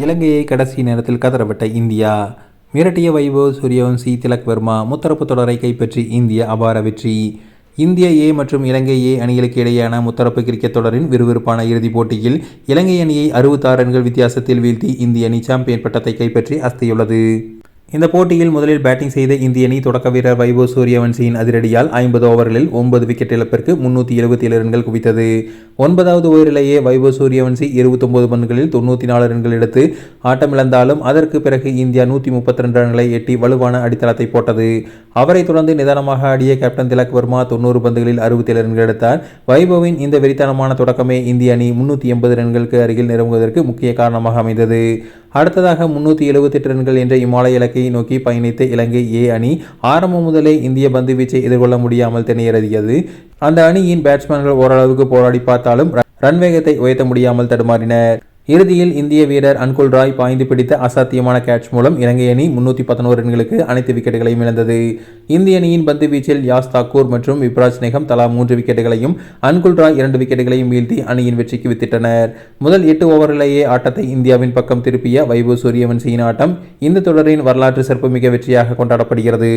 இலங்கையை கடைசி நேரத்தில் கதறவிட்ட இந்தியா. மிரட்டிய வைபவ் சூரியவன்சி, திலக் வர்மா. முத்தரப்பு தொடரை கைப்பற்றி இந்திய அபார வெற்றி. இந்திய ஏ மற்றும் இலங்கை ஏ அணிகளுக்கு இடையேயான முத்தரப்பு கிரிக்கெட் தொடரின் விறுவிறுப்பான இறுதிப் போட்டியில் இலங்கை அணியை 66 ரன்கள் வித்தியாசத்தில் வீழ்த்தி இந்திய அணி சாம்பியன் பட்டத்தை கைப்பற்றி அஸ்தியுள்ளது. இந்த போட்டியில் முதலில் பேட்டிங் செய்த இந்திய அணி தொடக்க வீரர் வைபவ் சூரியவன்சியின் அதிரடியால் 50 ஓவர்களில் 9 விக்கெட் இழப்பிற்கு 377 ரன்கள் குவித்தது. 9வது ஓவரிலேயே வைபவ் சூரியவன்சி 29 பந்துகளில் 94 ரன்கள் எடுத்து ஆட்டமிழந்தாலும் அதற்கு பிறகு இந்தியா 132 ரன்களை எட்டி வலுவான அடித்தளத்தை போட்டது. அவரை தொடர்ந்து நிதானமாக ஆடிய கேப்டன் திலக் வர்மா 90 பந்துகளில் 67 ரன்கள் எடுத்தார். வைபவின் இந்த வெறித்தனமான தொடக்கமே இந்திய அணி 380 ரன்களுக்கு அருகில் நெருங்குவதற்கு முக்கிய காரணமாக அமைந்தது. அடுத்ததாக 378 ரன்கள் என்ற இமாலய இலக்கை நோக்கி பயணித்த இலங்கை ஏ அணி ஆரம்பம் முதலே இந்திய பந்து வீச்சை எதிர்கொள்ள முடியாமல் திணறியது. அந்த அணியின் பேட்ஸ்மேன்கள் ஓரளவுக்கு போராடி பார்த்தாலும் ரன் வேகத்தை உயர்த்த முடியாமல் தடுமாறினர். இறுதியில் இந்திய வீரர் அன்குல் ராய் பாய்ந்து பிடித்த அசாத்தியமான கேட்ச் மூலம் இலங்கை அணி 311 ரன்களுக்கு அனைத்து விக்கெட்டுகளையும் இழந்தது. இந்திய அணியின் பந்து வீச்சில் யாஸ் தாக்கூர் மற்றும் விப்ராஜ் நேகம் தலா 3 விக்கெட்டுகளையும், அன்குல் ராய் 2 விக்கெட்டுகளையும் வீழ்த்தி அணியின் வெற்றிக்கு வித்திட்டனர். முதல் 8 ஓவரிலேயே ஆட்டத்தை இந்தியாவின் பக்கம் திருப்பிய வைபவ் சூரியவன்சியின் ஆட்டம் இந்த தொடரின் வரலாற்று சிறப்புமிக்க வெற்றியாக கொண்டாடப்படுகிறது.